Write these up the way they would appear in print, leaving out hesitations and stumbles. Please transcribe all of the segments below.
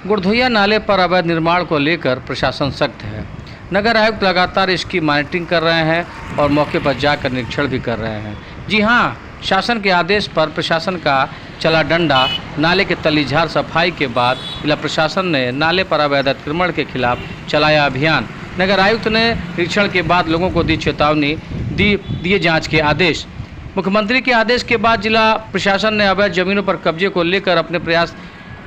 गुड़धोइया नाले पर अवैध निर्माण को लेकर प्रशासन सख्त है। नगर आयुक्त लगातार इसकी मॉनिटरिंग कर रहे हैं और मौके पर जाकर निरीक्षण भी कर रहे हैं। जी हां, शासन के आदेश पर प्रशासन का चला डंडा। नाले के तलीझार सफाई के बाद जिला प्रशासन ने नाले पर अवैध अतिक्रमण के खिलाफ चलाया अभियान। नगर आयुक्त ने निरीक्षण के बाद लोगों को दी चेतावनी, दिए जाँच के आदेश। मुख्यमंत्री के आदेश के बाद जिला प्रशासन ने अवैध जमीनों पर कब्जे को लेकर अपने प्रयास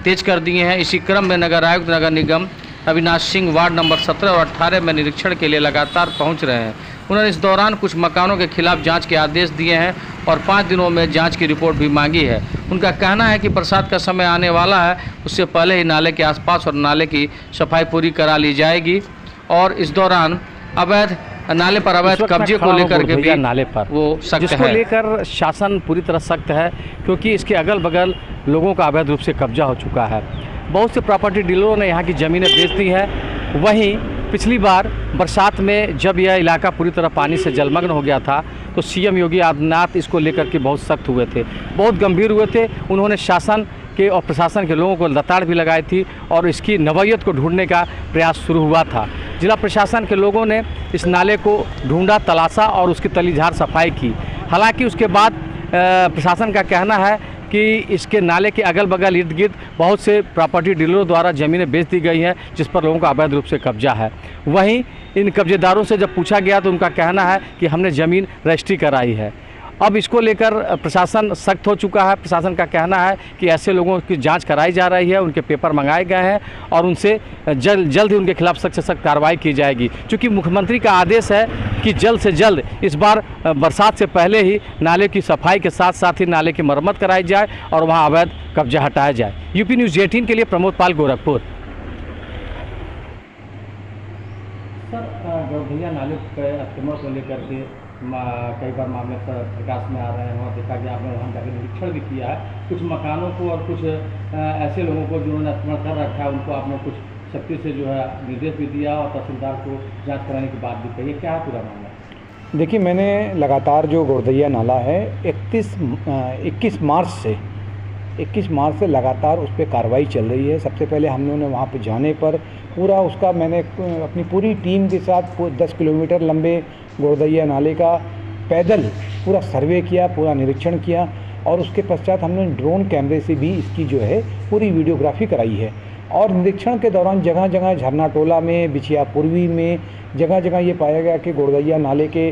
तेज कर दिए हैं। इसी क्रम में नगर आयुक्त नगर निगम अविनाश सिंह वार्ड नंबर 17 और 18 में निरीक्षण के लिए लगातार पहुंच रहे हैं। उन्होंने इस दौरान कुछ मकानों के खिलाफ जांच के आदेश दिए हैं और 5 दिनों में जांच की रिपोर्ट भी मांगी है। उनका कहना है कि बरसात का समय आने वाला है, उससे पहले ही नाले के आसपास और नाले की सफाई पूरी करा ली जाएगी और इस दौरान अवैध नाले पर अवैध कब्जे को लेकर के भी नाले पर वो सख्त जिसको है। लेकर शासन पूरी तरह सख्त है, क्योंकि इसके अगल बगल लोगों का अवैध रूप से कब्जा हो चुका है। बहुत से प्रॉपर्टी डीलरों ने यहाँ की ज़मीनें बेच दी हैं। वहीं पिछली बार बरसात में जब यह इलाका पूरी तरह पानी से जलमग्न हो गया था तो सीएम योगी आदित्यनाथ इसको लेकर के बहुत सख्त हुए थे, बहुत गंभीर हुए थे। उन्होंने शासन के और प्रशासन के लोगों को लताड़ भी लगाई थी और इसकी नवैयत को ढूंढने का प्रयास शुरू हुआ था। जिला प्रशासन के लोगों ने इस नाले को ढूंढा, तलाशा और उसकी तलीझार सफाई की। हालांकि उसके बाद प्रशासन का कहना है कि इसके नाले के अगल बगल इर्द गिर्द बहुत से प्रॉपर्टी डीलरों द्वारा ज़मीनें बेच दी गई हैं, जिस पर लोगों का अवैध रूप से कब्जा है। वहीं इन कब्जेदारों से जब पूछा गया तो उनका कहना है कि हमने ज़मीन रजिस्ट्री कराई है। अब इसको लेकर प्रशासन सख्त हो चुका है। प्रशासन का कहना है कि ऐसे लोगों की जांच कराई जा रही है, उनके पेपर मंगाए गए हैं और उनसे जल्द ही उनके खिलाफ सख्त से सख्त कार्रवाई की जाएगी। क्योंकि मुख्यमंत्री का आदेश है कि जल्द से जल्द इस बार बरसात से पहले ही नाले की सफाई के साथ साथ ही नाले की मरम्मत कराई जाए और वहाँ अवैध कब्जा हटाया जाए। यूपी न्यूज़ 18 के लिए प्रमोद पाल, गोरखपुर। सर, गुड़धोइया नाले के अतिक्रमण को लेकर के कई बार मामले प्रकाश में आ रहे हैं। वहाँ देखा गया, आपने वहाँ जाकर निरीक्षण भी किया है। कुछ मकानों को और कुछ ऐसे लोगों को जिन्होंने अतिक्रमण कर रखा है उनको आपने कुछ सख्ती से जो है निर्देश भी दिया और तहसीलदार को जांच कराने की बात भी कही। क्या है पूरा मामला? देखिए, मैंने लगातार जो गुड़धोइया नाला है 21 मार्च से लगातार उस पर कार्रवाई चल रही है। सबसे पहले हम लोगों ने वहाँ पे जाने पर पूरा उसका मैंने अपनी पूरी टीम के साथ 10 किलोमीटर लंबे गुड़धोइया नाले का पैदल पूरा सर्वे किया, पूरा निरीक्षण किया और उसके पश्चात हमने ड्रोन कैमरे से भी इसकी जो है पूरी वीडियोग्राफी कराई है। और निरीक्षण के दौरान जगह जगह झरना टोला में, बिछिया पूर्वी में जगह जगह ये पाया गया कि गुड़धोइया नाले के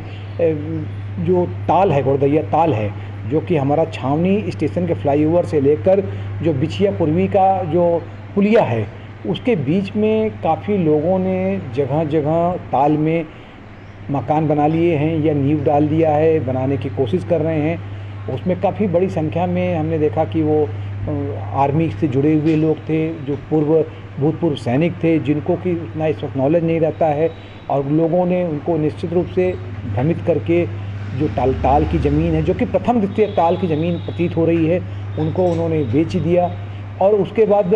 जो ताल है, गुड़धोइया ताल है, जो कि हमारा छावनी स्टेशन के फ्लाईओवर से लेकर जो बिछिया पूर्वी का जो पुलिया है उसके बीच में काफ़ी लोगों ने जगह जगह ताल में मकान बना लिए हैं या नींव डाल दिया है, बनाने की कोशिश कर रहे हैं। उसमें काफ़ी बड़ी संख्या में हमने देखा कि वो आर्मी से जुड़े हुए लोग थे, जो भूतपूर्व सैनिक थे, जिनको कि उतना इस वक्त नॉलेज नहीं रहता है और लोगों ने उनको निश्चित रूप से भ्रमित करके जो ताल की ज़मीन है, जो कि प्रथम द्वितीय ताल की ज़मीन प्रतीत हो रही है, उनको उन्होंने बेच दिया। और उसके बाद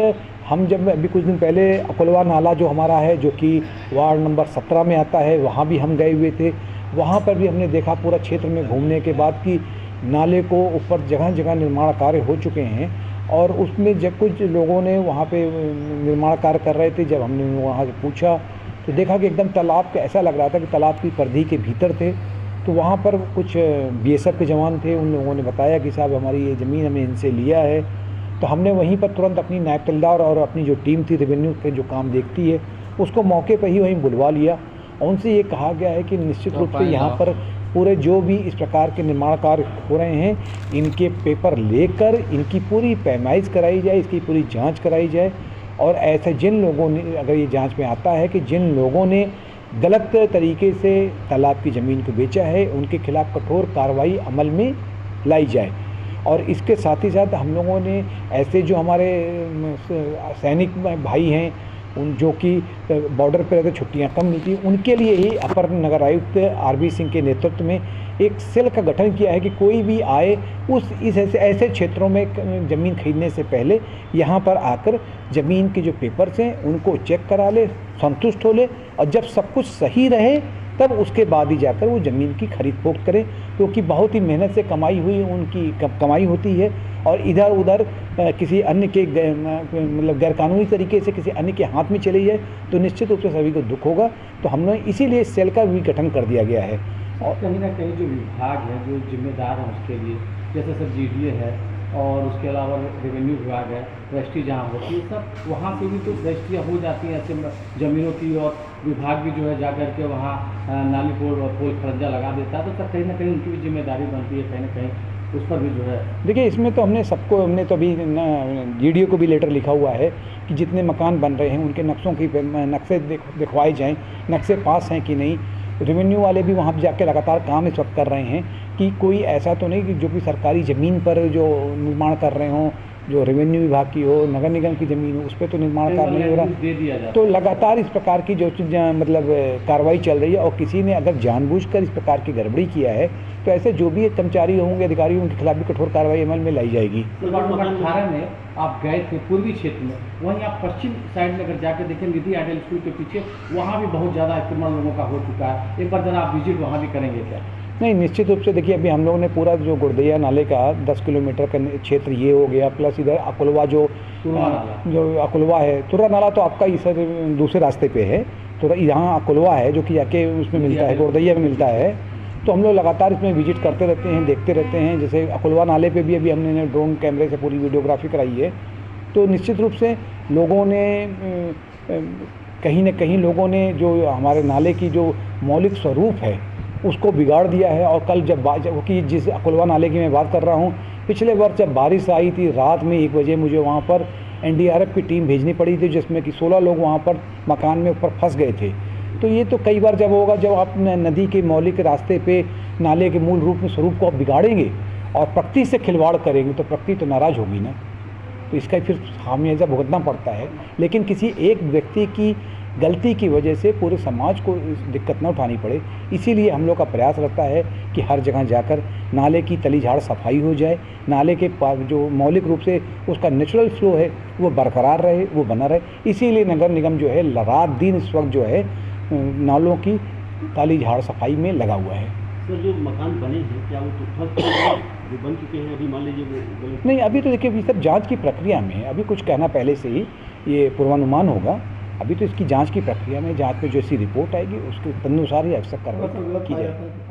हम जब अभी कुछ दिन पहले अकोलवा नाला जो हमारा है, जो कि वार्ड नंबर 17 में आता है, वहाँ भी हम गए हुए थे। वहाँ पर भी हमने देखा पूरा क्षेत्र में घूमने के बाद कि नाले को ऊपर जगह जगह निर्माण कार्य हो चुके हैं और उसमें जब कुछ लोगों ने वहाँ पे निर्माण कार्य कर रहे थे, जब हमने वहाँ से पूछा तो देखा कि एकदम तालाब का ऐसा लग रहा था कि तालाब की परिधि के भीतर थे। तो वहाँ पर कुछ बीएसएफ के जवान थे, उन लोगों ने बताया कि साहब हमारी ये ज़मीन हमने इनसे लिया है। तो हमने वहीं पर तुरंत अपनी नायब तहसीलदार और अपनी जो टीम थी रेवेन्यू के जो काम देखती है उसको मौके पर ही वहीं बुलवा लिया और उनसे ये कहा गया है कि निश्चित रूप से यहाँ पर पूरे जो भी इस प्रकार के निर्माण कार्य हो रहे हैं इनके पेपर लेकर इनकी पूरी पैमाइश कराई जाए, इसकी पूरी जांच कराई जाए और ऐसे जिन लोगों ने, अगर ये जांच में आता है कि जिन लोगों ने गलत तरीके से तालाब की ज़मीन को बेचा है उनके खिलाफ कठोर कार्रवाई अमल में लाई जाए। और इसके साथ ही साथ हम लोगों ने ऐसे जो हमारे सैनिक भाई हैं उन जो कि बॉर्डर पर रहते छुट्टियां कम मिलती, उनके लिए ही अपर नगर आयुक्त आरबी सिंह के नेतृत्व में एक सेल का गठन किया है कि कोई भी आए इस ऐसे क्षेत्रों में ज़मीन खरीदने से पहले यहाँ पर आकर ज़मीन के जो पेपर्स हैं उनको चेक करा ले, संतुष्ट हो ले और जब सब कुछ सही रहे तब उसके बाद ही जाकर वो ज़मीन की खरीद फरोख्त करें, क्योंकि बहुत ही मेहनत से कमाई हुई उनकी कमाई होती है और इधर उधर किसी अन्य के मतलब गैरकानूनी तरीके से किसी अन्य के हाथ में चली जाए तो निश्चित रूप से सभी को दुख होगा। तो हमने इसीलिए इस सेल का भी गठन कर दिया गया है। और कहीं ना कहीं जो विभाग है जो जिम्मेदार हैं उसके लिए, जैसे सर GDA है और उसके अलावा रेवेन्यू विभाग है, रजिस्ट्री जहाँ होती है सब वहाँ से भी तो रजिस्ट्रियाँ हो जाती हैं ऐसे ज़मीनों की, और विभाग भी जो है जा कर के वहाँ नाली पोल खरंजा लगा देता है। तो सर कहीं ना कहीं उनकी भी जिम्मेदारी बनती है, कहीं ना कहीं उस पर भी जो है। देखिए, इसमें तो हमने तो अभी GDA को भी लेटर लिखा हुआ है कि जितने मकान बन रहे हैं उनके नक्शों की नक्शे दिखवाए जाएँ, नक्शे पास हैं कि नहीं। रेवेन्यू वाले भी वहाँ पर जाके लगातार काम इस वक्त कर रहे हैं कि कोई ऐसा तो नहीं कि जो भी सरकारी ज़मीन पर जो निर्माण कर रहे हों, जो रेवेन्यू विभाग की हो, नगर निगम की ज़मीन हो, उस पर तो निर्माण कार्य नहीं हो रहा। तो लगातार इस प्रकार की जो मतलब कार्रवाई चल रही है और किसी ने अगर जानबूझकर इस प्रकार की गड़बड़ी किया है तो ऐसे जो भी कर्मचारी होंगे, अधिकारी, उनके खिलाफ भी कठोर कार्रवाई अमल में लाई जाएगी। तो 2018 में आप गए थे पूर्वी क्षेत्र में, वहीं आप पश्चिम साइड में अगर जाकर देखें निधि आइडियल स्कूल के पीछे, वहाँ भी बहुत ज़्यादा अतिक्रमण लोगों का हो चुका है। एक बार जरा आप विजिट वहाँ भी करेंगे क्या? नहीं, निश्चित रूप से देखिए, अभी हम लोगों ने पूरा जो गुरदैया नाले का 10 किलोमीटर का क्षेत्र ये हो गया, प्लस इधर अकुलवा जो अकुलवा है, तुर्रा नाला तो आपका इस दूसरे रास्ते पे है, तो यहाँ अकुलवा है जो कि जाके उसमें मिलता है, गुरदैया में मिलता है। तो हम लोग लगातार इसमें विजिट करते रहते हैं, देखते रहते हैं। जैसे अकुलवा नाले पे भी अभी हमने ड्रोन कैमरे से पूरी वीडियोग्राफी कराई है। तो निश्चित रूप से लोगों ने कहीं न कहीं लोगों ने जो हमारे नाले की जो मौलिक स्वरूप है उसको बिगाड़ दिया है। और कल जब कि जिस अकुलवा नाले की मैं बात कर रहा हूँ, पिछले वर्ष जब बारिश आई थी रात में 1 बजे मुझे वहाँ पर NDRF की टीम भेजनी पड़ी थी, जिसमें कि 16 लोग वहाँ पर मकान में ऊपर फंस गए थे। तो ये तो कई बार जब होगा, जब आप नदी के मौलिक रास्ते पे नाले के मूल रूप में स्वरूप को आप बिगाड़ेंगे और प्रकृति से खिलवाड़ करेंगे तो प्रकृति तो नाराज़ होगी ना, तो इसका फिर खामियाजा भुगतना पड़ता है। लेकिन किसी एक व्यक्ति की गलती की वजह से पूरे समाज को दिक्कत न उठानी पड़े, इसीलिए हम लोग का प्रयास रहता है कि हर जगह जाकर नाले की तली झाड़ सफाई हो जाए, नाले के जो मौलिक रूप से उसका नेचुरल फ्लो है वो बरकरार रहे, वो बना रहे। इसीलिए नगर निगम जो है रात दिन इस वक्त जो है नालों की तली झाड़ सफाई में लगा हुआ है। सर, जो मकान बने हैं क्या वो तो जो बन चुके हैं अभी मान लीजिए वो नहीं, अभी तो देखिए, अभी सब जांच की प्रक्रिया में है। अभी कुछ कहना पहले से ही ये पूर्वानुमान होगा। अभी तो इसकी जांच की प्रक्रिया में, जांच में जैसी रिपोर्ट आएगी उसके तदनुसार ही आवश्यक कार्रवाई की जाएगी।